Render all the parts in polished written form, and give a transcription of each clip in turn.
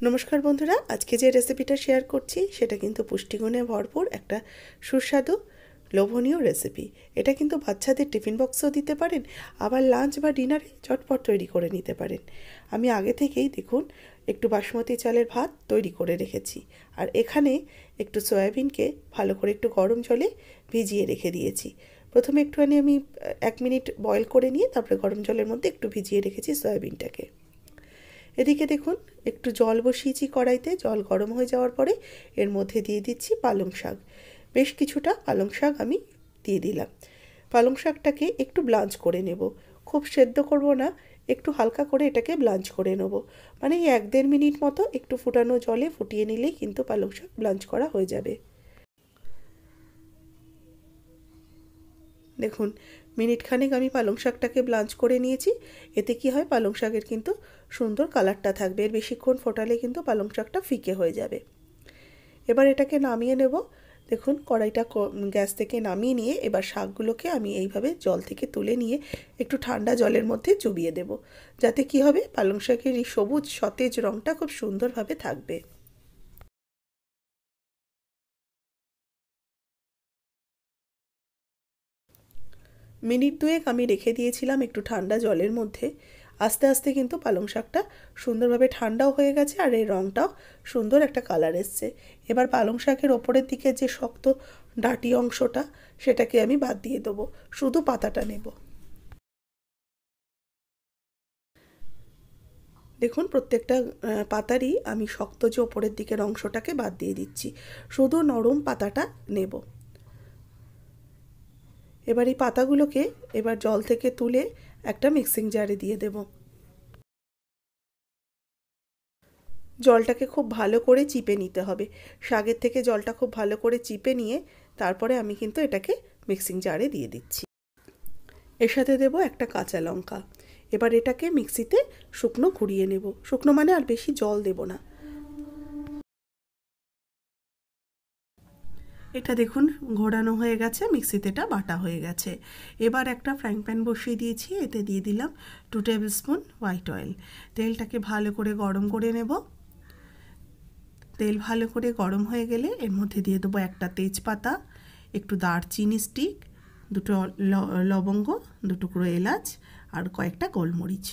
নমস্কার বন্ধুরা, আজকে যে রেসিপিটা শেয়ার করছি সেটা কিন্তু পুষ্টিগুণে ভরপুর একটা সুস্বাদু লোভনীয় রেসিপি। এটা কিন্তু বাচ্চাদের টিফিন বক্সেও দিতে পারেন, আবার লাঞ্চ বা ডিনারে চটপট তৈরি করে নিতে পারেন। আমি আগে থেকেই দেখুন একটু বাসমতি চালের ভাত তৈরি করে রেখেছি, আর এখানে একটু সয়াবিনকে ভালো করে একটু গরম জলে ভিজিয়ে রেখে দিয়েছি। প্রথমে একটুখানি আমি 1 মিনিট বয়েল করে নিয়ে তারপরে গরম জলের মধ্যে একটু ভিজিয়ে রেখেছি সয়াবিনটাকে। এদিকে দেখুন একটু জল বসিয়েছি কড়াইতে, জল গরম হয়ে যাওয়ার পরে এর মধ্যে দিয়ে দিচ্ছি পালং শাক। বেশ কিছুটা পালং শাক আমি দিয়ে দিলাম। পালং শাকটাকে একটু ব্লাঞ্চ করে নেব, খুব সেদ্ধ করব না, একটু হালকা করে এটাকে ব্লাঞ্চ করে নেব। মানে এই 1-1.5 মিনিট মতো একটু ফুটানো জলে ফুটিয়ে নিলেই কিন্তু পালং শাক ব্লাঞ্চ করা হয়ে যাবে। দেখুন মিনিট খানেক আমি পালং শাকটাকে ব্লাঞ্চ করে নিয়েছি। এতে কি হয়, পালং শাকের কিন্তু সুন্দর কালারটা থাকবে। এর বেশিক্ষণ ফোটালে কিন্তু পালং শাকটা ফিকে হয়ে যাবে। এবার এটাকে নামিয়ে নেব। দেখুন কড়াইটা গ্যাস থেকে নামিয়ে নিয়ে এবার শাকগুলোকে আমি এইভাবে জল থেকে তুলে নিয়ে একটু ঠান্ডা জলের মধ্যে চুবিয়ে দেব, যাতে কি হবে, পালং শাকের এই সবুজ সতেজ রঙটা খুব সুন্দরভাবে থাকবে। মিনিট দুয়েক আমি রেখে দিয়েছিলাম একটু ঠান্ডা জলের মধ্যে। আস্তে আস্তে কিন্তু পালং শাকটা সুন্দরভাবে ঠান্ডাও হয়ে গেছে, আর এই রঙটাও সুন্দর একটা কালার এসছে। এবার পালং শাকের ওপরের দিকে যে শক্ত ডাঁটি অংশটা সেটাকে আমি বাদ দিয়ে দেবো, শুধু পাতাটা নেব। দেখুন প্রত্যেকটা পাতারই আমি শক্ত যে ওপরের দিকের অংশটাকে বাদ দিয়ে দিচ্ছি, শুধু নরম পাতাটা নেব। এবার এই পাতাগুলোকে এবার জল থেকে তুলে একটা মিক্সিং জারে দিয়ে দেব। জলটাকে খুব ভালো করে চিপে নিতে হবে। শাকের থেকে জলটা খুব ভালো করে চিপে নিয়ে তারপরে আমি কিন্তু এটাকে মিক্সিং জারে দিয়ে দিচ্ছি। এর সাথে দেবো একটা কাঁচা লঙ্কা। এবার এটাকে মিক্সিতে শুকনো ঘুরিয়ে নেব, শুকনো মানে আর বেশি জল দেব না। এটা দেখুন ঘোরানো হয়ে গেছে, মিক্সিতে এটা বাটা হয়ে গেছে। এবার একটা ফ্রাইং প্যান বসিয়ে দিয়েছি, এতে দিয়ে দিলাম 2 টেবিল স্পুন হোয়াইট অয়েল। তেলটাকে ভালো করে গরম করে নেব। তেল ভালো করে গরম হয়ে গেলে এর মধ্যে দিয়ে দেবো একটা তেজপাতা, একটু দারচিনি স্টিক, দুটো লবঙ্গ, 2 টুকরো এলাচ, আর কয়েকটা গোলমরিচ।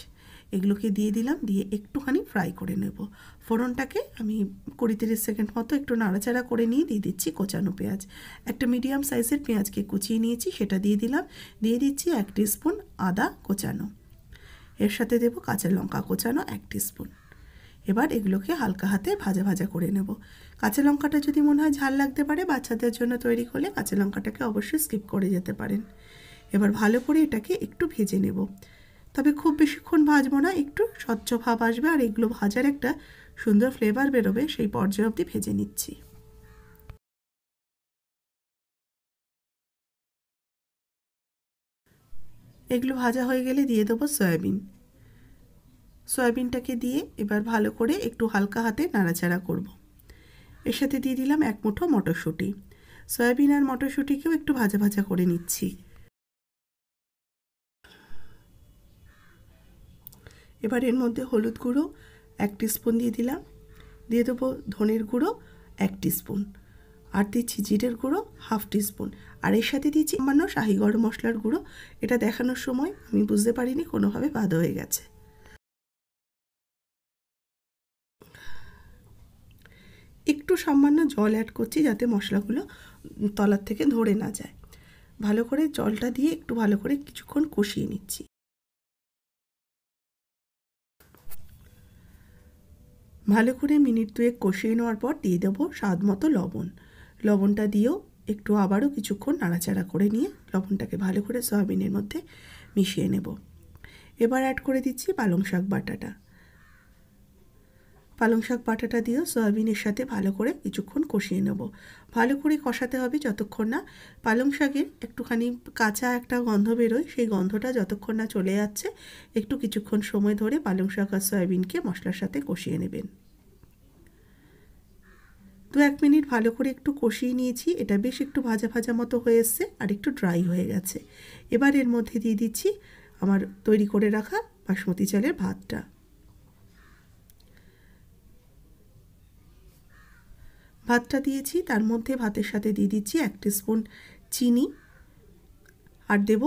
এগুলোকে দিয়ে দিলাম, দিয়ে একটুখানি ফ্রাই করে নেব। ফোড়নটাকে আমি 20-30 সেকেন্ড মতো একটু নাড়াচাড়া করে নিয়ে দিয়ে দিচ্ছি কোচানো পেঁয়াজ। একটা মিডিয়াম সাইজের পেঁয়াজকে কুচিয়ে নিয়েছি, সেটা দিয়ে দিলাম। দিয়ে দিচ্ছি 1 টিস্পুন আদা কোচানো। এর সাথে দেবো কাঁচা লঙ্কা কোচানো 1 টিস্পুন। এবার এগুলোকে হালকা হাতে ভাজা ভাজা করে নেব। কাঁচা লঙ্কাটা যদি মনে হয় ঝাল লাগতে পারে, বাচ্চাদের জন্য তৈরি করলে কাঁচা লঙ্কাটাকে অবশ্যই স্কিপ করে যেতে পারেন। এবার ভালো করে এটাকে একটু ভেজে নেব, তবে খুব বেশিক্ষণ ভাজবো না, একটু স্বচ্ছ ভাব আসবে আর এগুলো ভাজার একটা সুন্দর ফ্লেভার বেরোবে, সেই পর্যায়ে অবধি ভেজে নিচ্ছি। এগুলো ভাজা হয়ে গেলে দিয়ে দেবো সয়াবিন। সয়াবিনটাকে দিয়ে এবার ভালো করে একটু হালকা হাতে নাড়াচাড়া করব। এর সাথে দিয়ে দিলাম 1 মুঠো মটরশুঁটি। সয়াবিন আর মটরশুঁটিকেও একটু ভাজা ভাজা করে নিচ্ছি। এবার এর মধ্যে হলুদ গুঁড়ো 1 টিস্পুন দিয়ে দিলাম। দিয়ে দেবো ধনের গুঁড়ো 1 টিস্পুন, আর দিচ্ছি জিরের গুঁড়ো 1/2 টিস্পুন, আর এর সাথে দিচ্ছি সামান্য শাহি গরম মশলার গুঁড়ো। এটা দেখানোর সময় আমি বুঝতে পারিনি, কোনোভাবে বাদ হয়ে গেছে। একটু সামান্য জল অ্যাড করছি যাতে মশলাগুলো তলার থেকে ধরে না যায়। ভালো করে জলটা দিয়ে একটু ভালো করে কিছুক্ষণ কষিয়ে নিচ্ছি। ভালো করে মিনিট 2 কষিয়ে নেওয়ার পর দিয়ে দেবো স্বাদ মতো লবণ। লবণটা দিয়েও একটু আবারও কিছুক্ষণ নাড়াচাড়া করে নিয়ে লবণটাকে ভালো করে সয়াবিনের মধ্যে মিশিয়ে নেব। এবার অ্যাড করে দিচ্ছি পালং শাক বাটাটা। পালং শাক বাটাটা দিয়েও সয়াবিনের সাথে ভালো করে কিছুক্ষণ কষিয়ে নেব। ভালো করে কষাতে হবে যতক্ষণ না পালং শাকের একটুখানি কাঁচা একটা গন্ধ বেরোয়, সেই গন্ধটা যতক্ষণ না চলে যাচ্ছে কিছুক্ষণ সময় ধরে পালং শাক আর সয়াবিনকে মশলার সাথে কষিয়ে নেবেন। 2-1 মিনিট ভালো করে একটু কষিয়ে নিয়েছি। এটা বেশ একটু ভাজা ভাজা মতো হয়ে এসছে আর একটু ড্রাই হয়ে গেছে। এবার এর মধ্যে দিয়ে দিচ্ছি আমার তৈরি করে রাখা বাসমতি চালের ভাতটা। ভাতটা দিয়েছি, তার মধ্যে ভাতের সাথে দিয়ে দিচ্ছি 1 টিস্পুন চিনি, আর দেব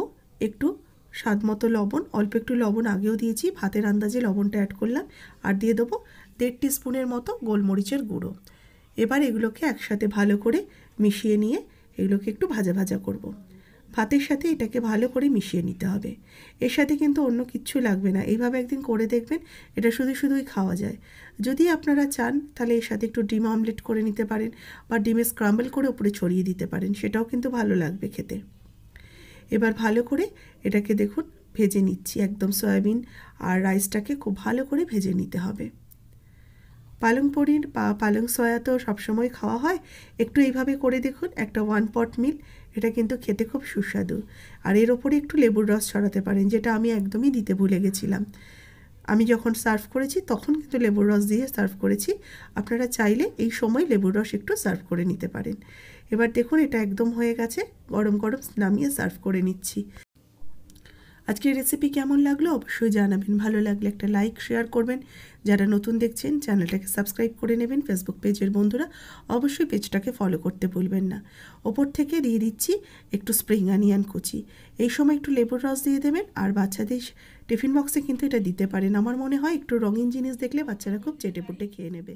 একটু স্বাদ মতো লবণ। অল্প একটু লবণ আগেও দিয়েছি, ভাতের আন্দাজে লবণটা অ্যাড করলাম। আর দিয়ে দেবো 1.5 টিস্পুনের মতো গোলমরিচের গুঁড়ো। এবার এগুলোকে একসাথে ভালো করে মিশিয়ে নিয়ে এগুলোকে একটু ভাজা ভাজা করব। ভাতের সাথে এটাকে ভালো করে মিশিয়ে নিতে হবে। এর সাথে কিন্তু অন্য কিচ্ছু লাগবে না। এইভাবে একদিন করে দেখবেন, এটা শুধুই খাওয়া যায়। যদি আপনারা চান তাহলে এর সাথে একটু ডিম অমলেট করে নিতে পারেন, বা ডিমের স্ক্রাম্বল করে উপরে ছড়িয়ে দিতে পারেন, সেটাও কিন্তু ভালো লাগবে খেতে। এবার ভালো করে এটাকে দেখুন ভেজে নিচ্ছি, একদম সয়াবিন আর রাইসটাকে খুব ভালো করে ভেজে নিতে হবে। পালং পনির বা পালং সয়া তো সবসময় খাওয়া হয়, একটু এইভাবে করে দেখুন, একটা 1 পট মিল। এটা কিন্তু খেতে খুব সুস্বাদু। আর এর ওপরে একটু লেবুর রস ছড়াতে পারেন, যেটা আমি একদমই দিতে ভুলে গেছিলাম। আমি যখন সার্ভ করেছি তখন কিন্তু লেবুর রস দিয়ে সার্ভ করেছি। আপনারা চাইলে এই সময় লেবুর রস একটু সার্ভ করে নিতে পারেন। এবার দেখুন এটা একদম হয়ে গেছে, গরম গরম নামিয়ে সার্ভ করে নিচ্ছি। আজকের রেসিপি কেমন লাগলো অবশ্যই জানাবেন। ভালো লাগলে একটা লাইক শেয়ার করবেন। যারা নতুন দেখছেন চ্যানেলটাকে সাবস্ক্রাইব করে নেবেন। ফেসবুক পেজের বন্ধুরা অবশ্যই পেজটাকে ফলো করতে ভুলবেন না। ওপর থেকে দিয়ে দিচ্ছি একটু স্প্রিং অনিয়ন কুচি। এই সময় একটু লেবুর রস দিয়ে দেবেন। আর বাচ্চাদের টিফিন বক্সে কিন্তু এটা দিতে পারেন। আমার মনে হয় একটু রঙিন জিনিস দেখলে বাচ্চারা খুব চেটেপুটে খেয়ে নেবে।